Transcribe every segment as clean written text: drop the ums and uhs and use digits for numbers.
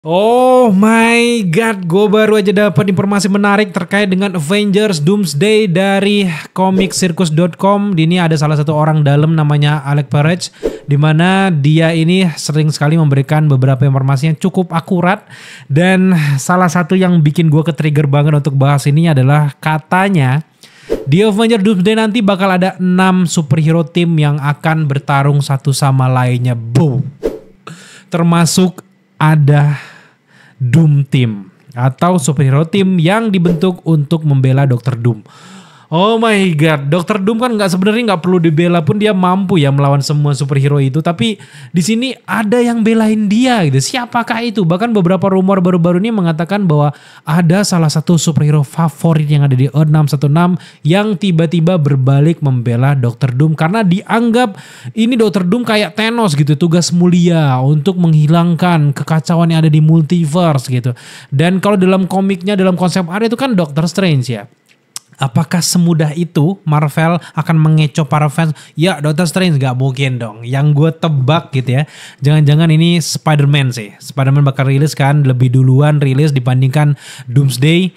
Oh my god, gue baru aja dapat informasi menarik terkait dengan Avengers Doomsday dari comicsircus.com. Ini ada salah satu orang dalam namanya Alec Perez, di mana dia ini sering sekali memberikan beberapa informasi yang cukup akurat. Dan salah satu yang bikin gue ke-trigger banget untuk bahas ini adalah katanya di Avengers Doomsday nanti bakal ada 6 superhero team yang akan bertarung satu sama lainnya. Boom. Termasuk ada Doom Team atau superhero team yang dibentuk untuk membela Dr. Doom. Oh my god, Dr. Doom kan sebenarnya nggak perlu dibela pun dia mampu ya melawan semua superhero itu. Tapi di sini ada yang belain dia gitu. Siapakah itu? Bahkan beberapa rumor baru-baru ini mengatakan bahwa ada salah satu superhero favorit yang ada di Earth 616 yang tiba-tiba berbalik membela Dr. Doom karena dianggap ini Dr. Doom kayak Thanos gitu, tugas mulia untuk menghilangkan kekacauan yang ada di multiverse gitu. Dan kalau dalam komiknya, dalam konsep art itu kan Doctor Strange ya. Apakah semudah itu Marvel akan mengecoh para fans? Ya, Doctor Strange gak mungkin dong. Yang gue tebak gitu ya, jangan-jangan ini Spider-Man sih. Spider-Man bakal rilis kan, lebih duluan rilis dibandingkan Doomsday.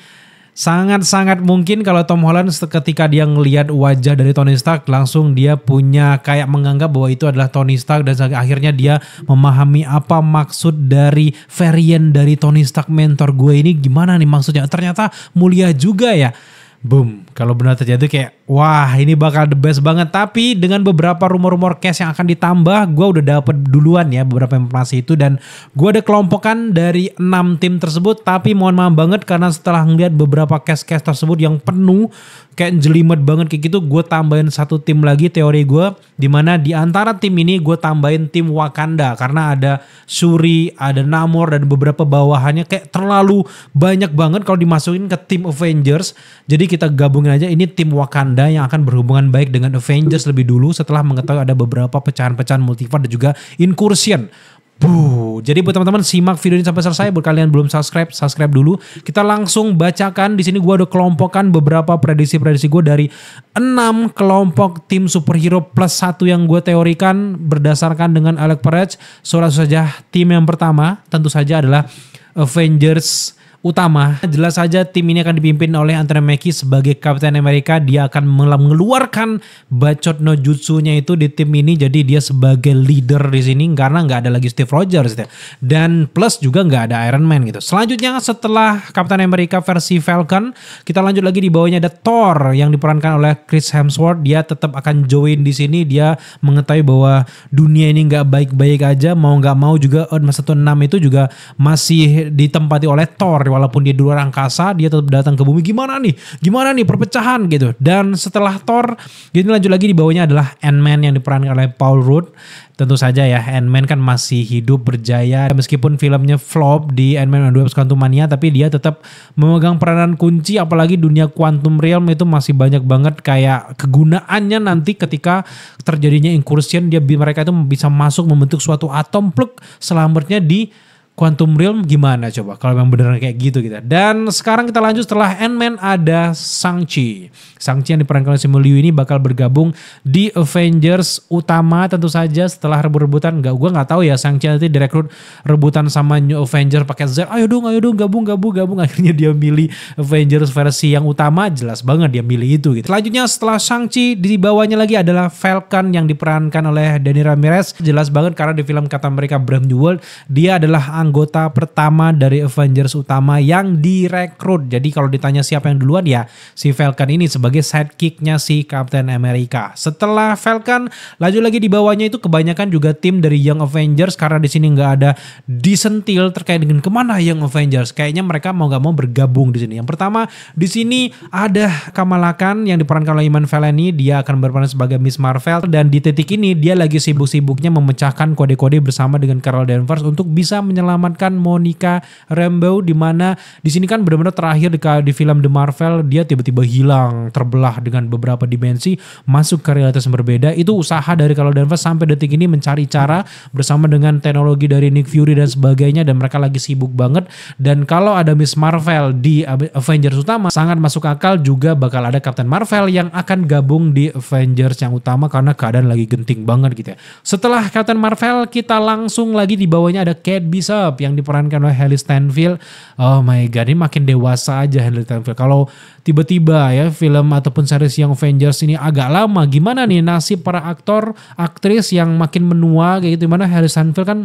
Sangat-sangat mungkin kalau Tom Holland ketika dia ngelihat wajah dari Tony Stark, langsung dia punya kayak menganggap bahwa itu adalah Tony Stark. Dan akhirnya dia memahami apa maksud dari varian dari Tony Stark mentor gue ini gimana nih maksudnya. Ternyata mulia juga ya. Boom, kalau benar terjadi kayak wah ini bakal the best banget. Tapi dengan beberapa rumor-rumor cast yang akan ditambah, gue udah dapet duluan ya beberapa informasi itu. Dan gue ada kelompokan dari 6 tim tersebut. Tapi mohon maaf banget karena setelah ngeliat beberapa cast-cast tersebut yang penuh kayak jelimet banget kayak gitu, gue tambahin satu tim lagi teori gue. Dimana di antara tim ini gue tambahin tim Wakanda. Karena ada Shuri, ada Namor dan beberapa bawahannya kayak terlalu banyak banget kalau dimasukin ke tim Avengers. Jadi kita gabungin aja ini tim Wakanda yang akan berhubungan baik dengan Avengers lebih dulu setelah mengetahui ada beberapa pecahan-pecahan multiverse dan juga incursion. Jadi buat teman-teman simak video ini sampai selesai. Buat kalian belum subscribe dulu. Kita langsung bacakan. Di sini gue udah kelompokkan beberapa prediksi-prediksi gue dari 6 kelompok tim superhero plus 1 yang gue teorikan berdasarkan dengan Alec Perez. So langsung saja tim yang pertama tentu saja adalah Avengers utama. Jelas saja tim ini akan dipimpin oleh Anthony Mackie sebagai Captain America. Dia akan mengeluarkan bacot no jutsunya itu di tim ini. Jadi dia sebagai leader di sini karena nggak ada lagi Steve Rogers gitu. Dan plus juga nggak ada Iron Man gitu. Selanjutnya setelah Captain America versi Falcon, kita lanjut lagi di bawahnya ada Thor yang diperankan oleh Chris Hemsworth. Dia tetap akan join di sini. Dia mengetahui bahwa dunia ini nggak baik-baik aja. Mau nggak mau juga Earth 116 itu juga masih ditempati oleh Thor. Walaupun dia di luar angkasa, dia tetap datang ke bumi. Gimana nih perpecahan gitu. Dan setelah Thor, ini lanjut lagi di bawahnya adalah Ant-Man yang diperankan oleh Paul Rudd. Tentu saja ya, Ant-Man kan masih hidup berjaya. Meskipun filmnya flop di Ant-Man and the Wasp: Quantumania, tapi dia tetap memegang peranan kunci. Apalagi dunia Quantum Realm itu masih banyak banget kayak kegunaannya nanti ketika terjadinya incursion. Mereka itu bisa masuk membentuk suatu atom plug selamatnya di Quantum Realm. Gimana coba kalau memang beneran kayak gitu kita. Dan sekarang kita lanjut, setelah Ant-Man ada Shang-Chi. Shang-Chi yang diperankan oleh Simu Liu ini bakal bergabung di Avengers utama tentu saja setelah rebut-rebutan. Gue nggak tahu ya, Shang-Chi nanti direkrut rebutan sama New Avengers pakai Z. Ayo dong gabung. Akhirnya dia milih Avengers versi yang utama. Jelas banget dia milih itu gitu. Selanjutnya setelah Shang-Chi di bawahnya lagi adalah Falcon yang diperankan oleh Danny Ramirez. Jelas banget karena di film Captain America Brave New World dia adalah anggota pertama dari Avengers utama yang direkrut. Jadi kalau ditanya siapa yang duluan ya si Falcon ini sebagai sidekicknya si Captain America. Setelah Falcon lanjut lagi di bawahnya itu kebanyakan juga tim dari Young Avengers karena di sini nggak ada disentil terkait dengan kemana Young Avengers. Kayaknya mereka mau nggak mau bergabung di sini. Yang pertama di sini ada Kamala Khan yang diperankan oleh Iman Vellani. Dia akan berperan sebagai Miss Marvel dan di titik ini dia lagi sibuk-sibuknya memecahkan kode-kode bersama dengan Carol Danvers untuk bisa menyelamatkan Monica Rambeau, di mana di sini kan benar-benar terakhir di film The Marvel dia tiba-tiba hilang, terbelah dengan beberapa dimensi, masuk ke realitas yang berbeda. Itu usaha dari Carol Danvers sampai detik ini mencari cara bersama dengan teknologi dari Nick Fury dan sebagainya, dan mereka lagi sibuk banget. Dan kalau ada Miss Marvel di Avengers utama sangat masuk akal, juga bakal ada Captain Marvel yang akan gabung di Avengers yang utama karena keadaan lagi genting banget gitu ya. Setelah Captain Marvel kita langsung lagi di bawahnya ada Kate Bishop. Bishop yang diperankan oleh Hailee Steinfeld. Oh my god, ini makin dewasa aja Hailee Steinfeld. Kalau tiba-tiba ya film ataupun series yang Avengers ini agak lama, gimana nih nasib para aktor, aktris yang makin menua kayak gitu. Dimana Hailee Steinfeld kan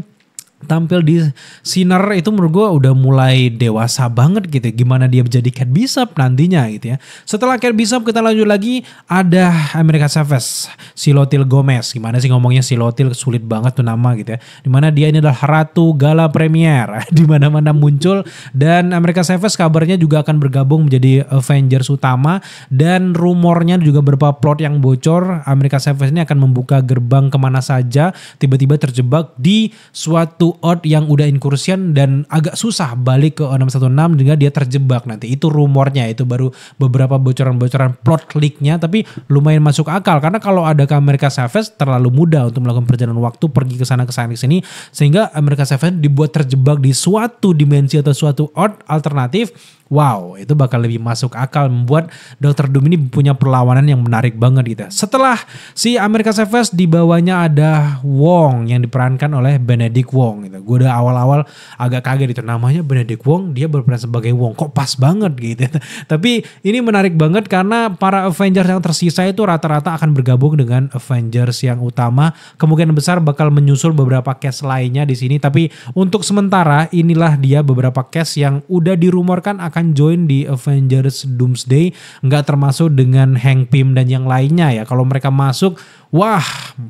tampil di Sinner itu menurut gue udah mulai dewasa banget gitu. Gimana dia jadi Kate Bishop nantinya gitu ya. Setelah Kate Bishop kita lanjut lagi ada America Chavez, Chiwetel Gomez. Gimana sih ngomongnya Chiwetel, sulit banget tuh nama gitu ya. Dimana dia ini adalah Ratu Gala Premier di mana-mana muncul, dan America Chavez kabarnya juga akan bergabung menjadi Avengers utama, dan rumornya juga beberapa plot yang bocor. America Chavez ini akan membuka gerbang kemana saja, tiba-tiba terjebak di suatu Earth yang udah incursion dan agak susah balik ke 616 dengan dia terjebak nanti. Itu rumornya, itu baru beberapa bocoran-bocoran plot leak-nya, tapi lumayan masuk akal karena kalau ada ke America Chavez terlalu mudah untuk melakukan perjalanan waktu pergi ke sana ke sini, sehingga America Chavez dibuat terjebak di suatu dimensi atau suatu Earth alternatif. Wow, itu bakal lebih masuk akal, membuat Dr. Doom ini punya perlawanan yang menarik banget gitu. Setelah si America Chavez, di bawahnya ada Wong yang diperankan oleh Benedict Wong gitu. Gue udah awal-awal agak kaget itu, namanya Benedict Wong, dia berperan sebagai Wong, kok pas banget gitu. Tapi ini menarik banget karena para Avengers yang tersisa itu rata-rata akan bergabung dengan Avengers yang utama. Kemungkinan besar bakal menyusul beberapa cast lainnya di sini, tapi untuk sementara inilah dia beberapa cast yang udah dirumorkan akan join di Avengers Doomsday, nggak termasuk dengan Hank Pym dan yang lainnya ya. Kalau mereka masuk, wah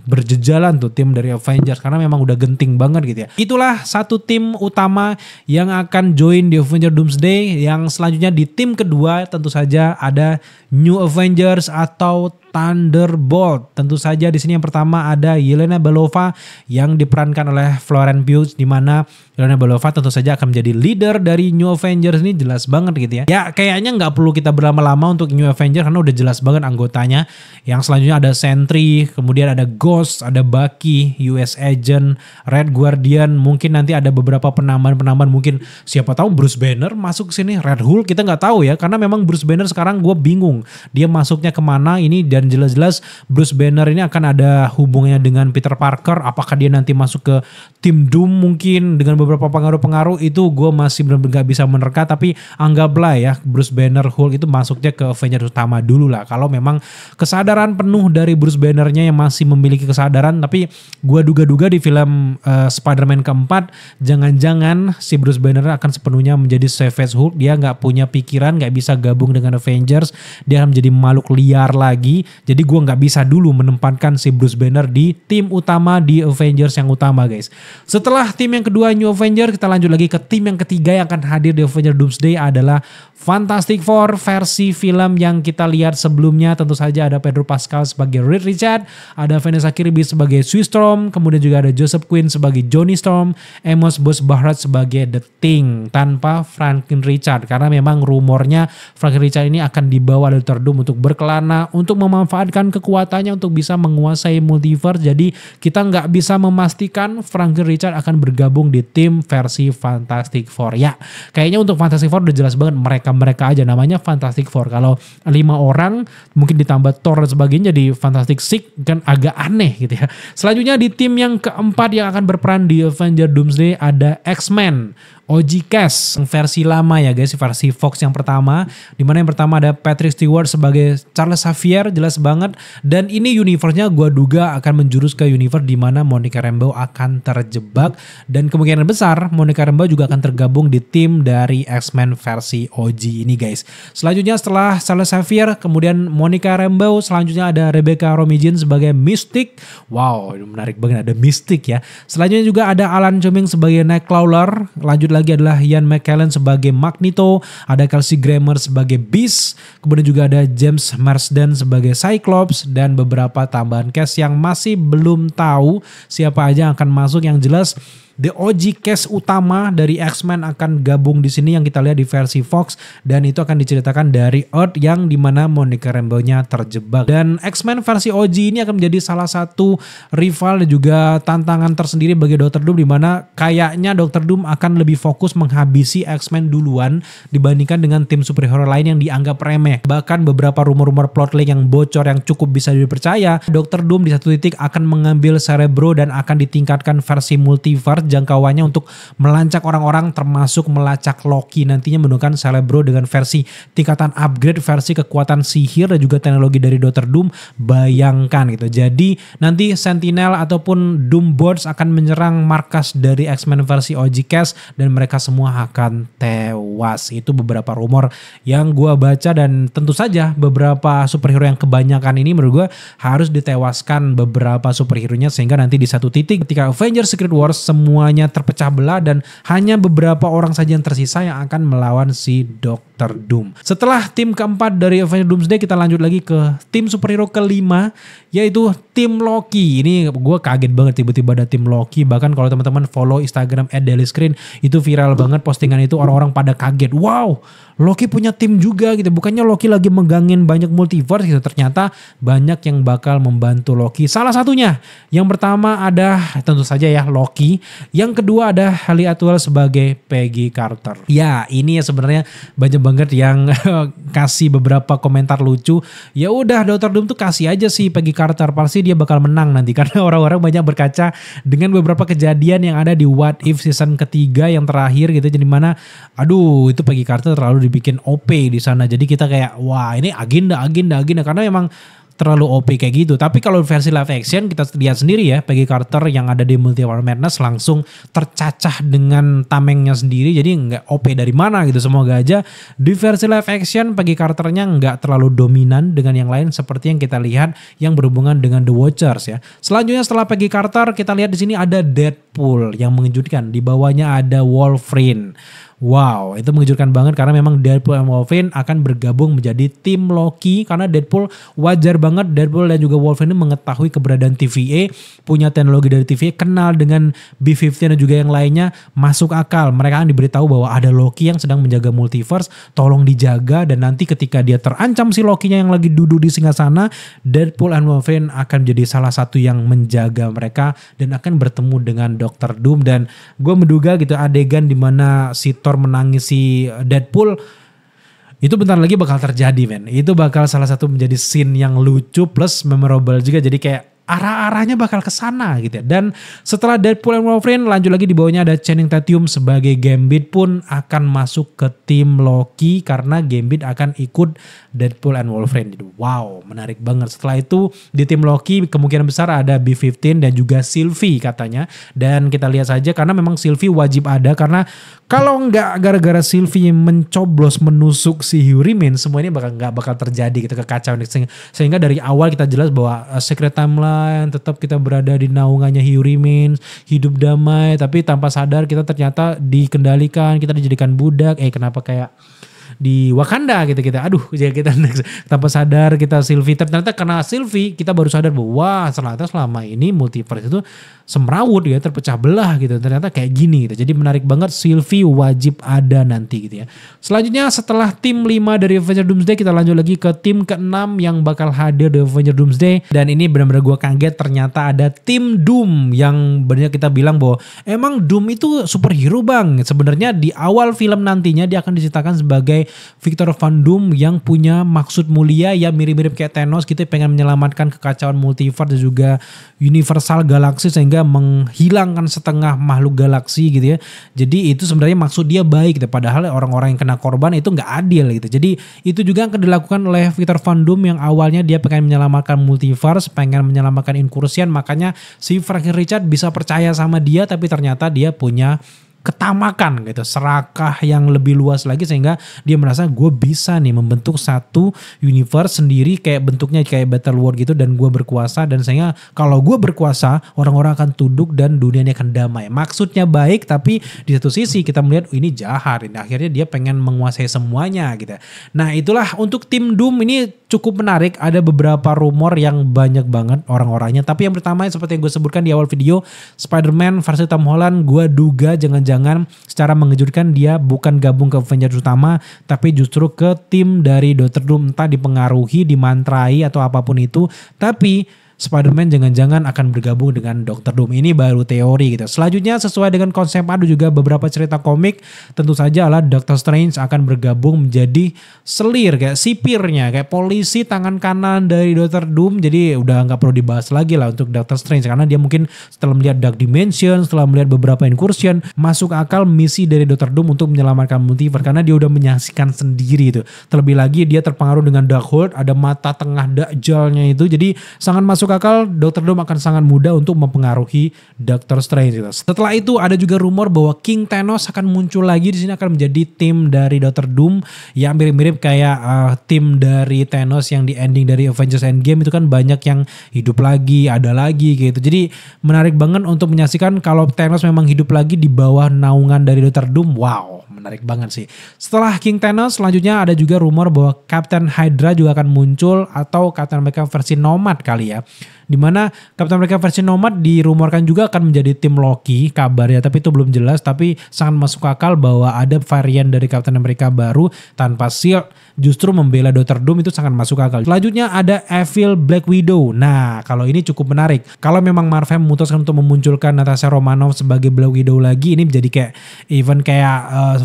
berjejalan tuh tim dari Avengers karena memang udah genting banget gitu ya. Itulah satu tim utama yang akan join di Avengers Doomsday. Yang selanjutnya di tim kedua tentu saja ada New Avengers atau Thunderbolt. Tentu saja di sini yang pertama ada Yelena Belova yang diperankan oleh Florence Pugh, di mana Yelena Belova tentu saja akan menjadi leader dari New Avengers. Ini jelas banget gitu ya. Ya kayaknya nggak perlu kita berlama-lama untuk New Avengers karena udah jelas banget anggotanya. Yang selanjutnya ada Sentry, kemudian ada Ghost, ada Bucky, US Agent, Red Guardian. Mungkin nanti ada beberapa penambahan-penambahan, mungkin siapa tahu Bruce Banner masuk ke sini, Red Hulk, kita nggak tahu ya. Karena memang Bruce Banner sekarang gue bingung dia masuknya kemana ini, dan jelas-jelas Bruce Banner ini akan ada hubungannya dengan Peter Parker. Apakah dia nanti masuk ke tim Doom mungkin dengan beberapa pengaruh-pengaruh, itu gue masih benar-benar gak bisa menerka. Tapi anggaplah ya Bruce Banner, Hulk itu masuknya ke Avengers utama dulu lah. Kalau memang kesadaran penuh dari Bruce Banner-nya yang masih memiliki kesadaran. Tapi gue duga-duga di film Spider-Man keempat, jangan-jangan si Bruce Banner akan sepenuhnya menjadi Savage Hulk. Dia gak punya pikiran, gak bisa gabung dengan Avengers. Dia akan menjadi makhluk liar lagi. Jadi gue gak bisa dulu menempatkan si Bruce Banner di tim utama di Avengers yang utama guys. Setelah tim yang kedua New Avengers, kita lanjut lagi ke tim yang ketiga yang akan hadir di Avengers Doomsday adalah Fantastic Four versi film yang kita lihat sebelumnya. Tentu saja ada Pedro Pascal sebagai Reed Richards, ada Vanessa Kirby sebagai Sue Storm, kemudian juga ada Joseph Quinn sebagai Johnny Storm, Amos Bosbahrat sebagai The Thing tanpa Franklin Richards, karena memang rumornya Franklin Richards ini akan dibawa oleh Dr. Doom untuk berkelana, untuk memanfaatkan kekuatannya untuk bisa menguasai multiverse. Jadi kita nggak bisa memastikan Franklin Richards akan bergabung di tim versi Fantastic Four ya. Kayaknya untuk Fantastic Four udah jelas banget, mereka aja namanya Fantastic Four. Kalau 5 orang mungkin ditambah Thor dan sebagainya jadi Fantastic Six, kan agak aneh gitu ya. Selanjutnya di tim yang keempat yang akan berperan di Avengers Doomsday ada X-Men OG Cast versi lama ya guys, versi Fox yang pertama, dimana yang pertama ada Patrick Stewart sebagai Charles Xavier, jelas banget. Dan ini universe-nya gue duga akan menjurus ke universe dimana Monica Rambeau akan terjebak, dan kemungkinan besar Monica Rambeau juga akan tergabung di tim dari X-Men versi OG ini guys. Selanjutnya setelah Charles Xavier, kemudian Monica Rambeau, selanjutnya ada Rebecca Romijn sebagai Mystic. Wow, menarik banget, ada Mystic ya. Selanjutnya juga ada Alan Cumming sebagai Nightcrawler. Lanjut lagi adalah Ian McKellen sebagai Magneto, ada Kelsey Grammer sebagai Beast, kemudian juga ada James Marsden sebagai Cyclops, dan beberapa tambahan cast yang masih belum tahu siapa aja yang akan masuk. Yang jelas The OG cast utama dari X-Men akan gabung di sini yang kita lihat di versi Fox, dan itu akan diceritakan dari Earth yang dimana Monica Rambeau-nya terjebak. Dan X-Men versi OG ini akan menjadi salah satu rival dan juga tantangan tersendiri bagi Dr. Doom, dimana kayaknya Dr. Doom akan lebih fokus menghabisi X-Men duluan dibandingkan dengan tim superhero lain yang dianggap remeh. Bahkan beberapa rumor-rumor plot leak yang bocor yang cukup bisa dipercaya, Dr. Doom di satu titik akan mengambil Cerebro dan akan ditingkatkan versi multiverse. jangkauannya untuk melacak orang-orang, termasuk melacak Loki nantinya menggunakan Celebro dengan versi tingkatan upgrade, versi kekuatan sihir dan juga teknologi dari Dr. Doom. Bayangkan gitu. Jadi nanti Sentinel ataupun Doombots akan menyerang markas dari X-Men versi OG Cast dan mereka semua akan tewas. Itu beberapa rumor yang gue baca, dan tentu saja beberapa superhero yang kebanyakan ini menurut gue harus ditewaskan beberapa superhero-nya, sehingga nanti di satu titik ketika Avengers Secret Wars semuanya terpecah belah dan hanya beberapa orang saja yang tersisa yang akan melawan si Dr. Doom. Setelah tim keempat dari Avengers Doomsday, kita lanjut lagi ke tim superhero kelima, yaitu tim Loki. Ini gue kaget banget tiba-tiba ada tim Loki. Bahkan kalau teman-teman follow Instagram @dailyscreen itu viral banget postingan itu, orang-orang pada kaget. Wow, Loki punya tim juga gitu. Bukannya Loki lagi megangin banyak multiverse gitu. Ternyata banyak yang bakal membantu Loki. Salah satunya yang pertama ada tentu saja ya Loki. Yang kedua ada Hayley Atwell sebagai Peggy Carter. Ya ini ya sebenarnya banyak banget yang kasih beberapa komentar lucu. Ya udah Dr. Doom tuh kasih aja sih Peggy Carter. Pasti dia bakal menang nanti. Karena orang-orang banyak berkaca dengan beberapa kejadian yang ada di What If season ketiga yang terakhir gitu. Jadi mana aduh itu Peggy Carter terlalu dibikin OP di sana. Jadi kita kayak wah ini agenda karena memang terlalu OP kayak gitu. Tapi kalau versi live action kita lihat sendiri ya, Peggy Carter yang ada di Multiverse Madness langsung tercacah dengan tamengnya sendiri. Jadi nggak OP dari mana gitu. Semoga aja di versi live action Peggy Carternya nggak terlalu dominan dengan yang lain seperti yang kita lihat yang berhubungan dengan The Watchers ya. Selanjutnya setelah Peggy Carter kita lihat di sini ada Deadpool yang mengejutkan. Di bawahnya ada Wolverine. Wow, itu mengejutkan banget karena memang Deadpool dan Wolverine akan bergabung menjadi tim Loki, karena Deadpool wajar banget Deadpool dan juga Wolverine mengetahui keberadaan TVA, punya teknologi dari TVA, kenal dengan B-15 dan juga yang lainnya, masuk akal. Mereka akan diberitahu bahwa ada Loki yang sedang menjaga multiverse, tolong dijaga, dan nanti ketika dia terancam si Loki-nya yang lagi duduk di singgasana, Deadpool dan Wolverine akan menjadi salah satu yang menjaga mereka dan akan bertemu dengan Dr. Doom. Dan gue menduga gitu adegan dimana si Thor menangisi Deadpool itu bentar lagi bakal terjadi men. Itu bakal salah satu menjadi scene yang lucu plus memorable juga, jadi kayak arah-arahnya bakal ke sana gitu ya. Dan setelah Deadpool dan Wolverine lanjut lagi di bawahnya ada Channing Tatum sebagai Gambit pun akan masuk ke tim Loki karena Gambit akan ikut Deadpool and Wolverine. Jadi, wow, menarik banget. Setelah itu di tim Loki kemungkinan besar ada B-15 dan juga Sylvie katanya. Dan kita lihat saja karena memang Sylvie wajib ada, karena kalau nggak gara-gara Sylvie mencoblos menusuk si Hugh Jackman, semua ini nggak bakal terjadi gitu, kekacauan. Sehingga dari awal kita jelas bahwa Secret Timeline tetap kita berada di naungannya Hugh Jackman, hidup damai, tapi tanpa sadar kita ternyata dikendalikan, kita dijadikan budak. Kenapa kayak di Wakanda gitu kita, aduh ya kita tanpa sadar kita Sylvie, ternyata karena Sylvie kita baru sadar bahwa wah ternyata selama ini multiverse itu semrawut ya, terpecah belah gitu, ternyata kayak gini gitu. Jadi menarik banget, Sylvie wajib ada nanti gitu ya. Selanjutnya setelah tim 5 dari Avengers Doomsday kita lanjut lagi ke tim ke-6 yang bakal hadir di Avengers Doomsday, dan ini benar-benar gue kaget ternyata ada tim Doom yang benar kita bilang bahwa emang Doom itu superhero bang. Sebenarnya di awal film nantinya dia akan diceritakan sebagai Victor Von Doom yang punya maksud mulia ya, mirip-mirip kayak Thanos gitu, pengen menyelamatkan kekacauan multiverse dan juga universal galaksi sehingga menghilangkan setengah makhluk galaksi gitu ya. Jadi itu sebenarnya maksud dia baik gitu, padahal orang-orang yang kena korban itu nggak adil gitu. Jadi itu juga akan dilakukan oleh Victor Von Doom yang awalnya dia pengen menyelamatkan multiverse, pengen menyelamatkan Incursion, makanya si Franklin Richard bisa percaya sama dia, tapi ternyata dia punya ketamakan gitu, serakah yang lebih luas lagi sehingga dia merasa gue bisa nih membentuk satu universe sendiri kayak bentuknya kayak Battle World gitu, dan gue berkuasa, dan sehingga kalau gue berkuasa orang-orang akan tunduk dan dunia ini akan damai. Maksudnya baik, tapi di satu sisi kita melihat ini jahat, ini akhirnya dia pengen menguasai semuanya gitu. Nah itulah untuk tim Doom ini cukup menarik, ada beberapa rumor yang banyak banget orang-orangnya, tapi yang pertama seperti yang gue sebutkan di awal video, Spider-Man versi Tom Holland, gue duga jangan-jangan secara mengejutkan dia bukan gabung ke Avengers utama, tapi justru ke tim dari Dr. Doom, entah dipengaruhi, dimantrai atau apapun itu, tapi Spider-Man jangan-jangan akan bergabung dengan Dr. Doom. Ini baru teori gitu. Selanjutnya sesuai dengan konsep ada juga beberapa cerita komik, tentu saja adalah Doctor Strange akan bergabung menjadi selir kayak sipirnya, kayak polisi tangan kanan dari Dr. Doom. Jadi udah nggak perlu dibahas lagi lah untuk Doctor Strange karena dia mungkin setelah melihat Dark Dimension, setelah melihat beberapa incursion, masuk akal misi dari Dr. Doom untuk menyelamatkan multiverse karena dia udah menyaksikan sendiri itu. Terlebih lagi dia terpengaruh dengan Darkhold, ada mata tengah Dajjalnya itu. Jadi sangat masuk akal Dr. Doom akan sangat mudah untuk mempengaruhi Doctor Strange gitu. Setelah itu ada juga rumor bahwa King Thanos akan muncul lagi di sini, akan menjadi tim dari Dr. Doom yang mirip-mirip kayak tim dari Thanos yang di ending dari Avengers Endgame itu kan banyak yang hidup lagi, ada lagi gitu. Jadi menarik banget untuk menyaksikan kalau Thanos memang hidup lagi di bawah naungan dari Dr. Doom. Wow, menarik banget sih. Setelah King Thanos selanjutnya ada juga rumor bahwa Captain Hydra juga akan muncul atau Captain America versi Nomad kali ya. Dimana Captain America versi Nomad dirumorkan juga akan menjadi tim Loki kabarnya, tapi itu belum jelas, tapi sangat masuk akal bahwa ada varian dari Captain America baru tanpa shield justru membela Dr. Doom, itu sangat masuk akal. Selanjutnya ada Evil Black Widow. Nah kalau ini cukup menarik. Kalau memang Marvel memutuskan untuk memunculkan Natasha Romanoff sebagai Black Widow lagi, ini menjadi kayak event kayak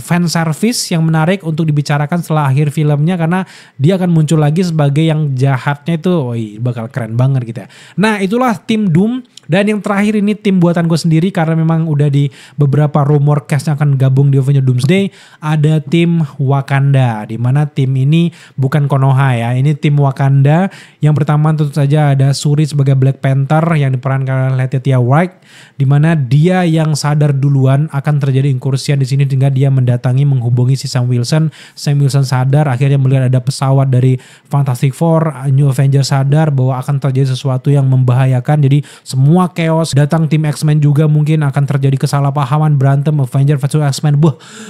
fan service yang menarik untuk dibicarakan setelah akhir filmnya karena dia akan muncul lagi sebagai yang jahatnya itu. Wih, bakal keren banget gitu ya. Nah itulah tim Doom. Dan yang terakhir ini tim buatan gue sendiri karena memang udah di beberapa rumor cast yang akan gabung di Avengers Doomsday. Ada tim Wakanda, dimana tim ini bukan Konoha ya, ini tim Wakanda. Yang pertama tentu saja ada Shuri sebagai Black Panther yang diperankan oleh Letitia Wright, dimana dia yang sadar duluan akan terjadi incursion di sini hingga dia mendatangi menghubungi si Sam Wilson. Sam Wilson sadar akhirnya melihat ada pesawat dari Fantastic Four, New Avengers sadar bahwa akan terjadi sesuatu yang membahayakan. Jadi semua chaos, datang tim X-Men juga mungkin akan terjadi kesalahpahaman, berantem Avengers versus X-Men.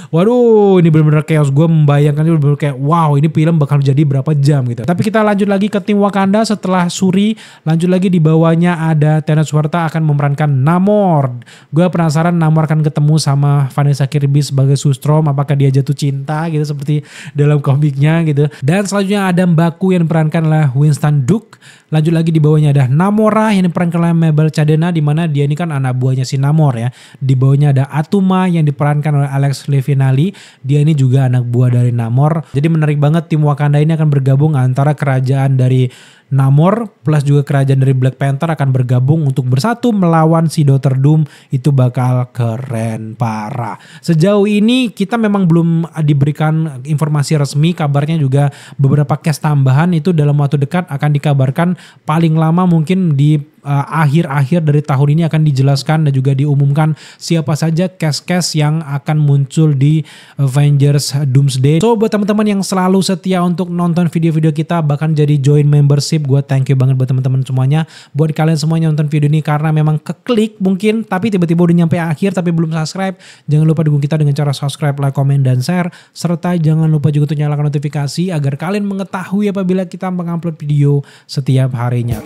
Waduh, ini benar-benar chaos. Gue membayangkan itu benar-benar kayak wow, ini film bakal jadi berapa jam gitu. Tapi kita lanjut lagi ke tim Wakanda setelah Shuri, lanjut lagi di bawahnya ada Thanos Warta akan memerankan Namor. Gue penasaran Namor akan ketemu sama Vanessa Kirby sebagai Sue Storm, apakah dia jatuh cinta gitu seperti dalam komiknya gitu. Dan selanjutnya ada Mbaku yang diperankan oleh Winston Duke. Lanjut lagi di bawahnya ada Namora yang diperankan oleh Mabel Cadena, di mana dia ini kan anak buahnya si Namor ya. Di bawahnya ada Atuma yang diperankan oleh Alex Levinelli. Dia ini juga anak buah dari Namor. Jadi menarik banget tim Wakanda ini akan bergabung antara kerajaan dari Namor plus juga kerajaan dari Black Panther akan bergabung untuk bersatu melawan si Dr. Doom. Itu bakal keren parah. Sejauh ini kita memang belum diberikan informasi resmi, kabarnya juga beberapa cast tambahan itu dalam waktu dekat akan dikabarkan, paling lama mungkin di akhir-akhir dari tahun ini akan dijelaskan dan juga diumumkan siapa saja cast-cast yang akan muncul di Avengers Doomsday. So buat teman-teman yang selalu setia untuk nonton video-video kita bahkan jadi join membership, gue thank you banget buat teman-teman semuanya. Buat kalian semuanya nonton video ini karena memang keklik mungkin tapi tiba-tiba udah nyampe akhir tapi belum subscribe, jangan lupa dukung kita dengan cara subscribe, like, komen, dan share. Serta jangan lupa juga untuk nyalakan notifikasi agar kalian mengetahui apabila kita mengupload video setiap harinya.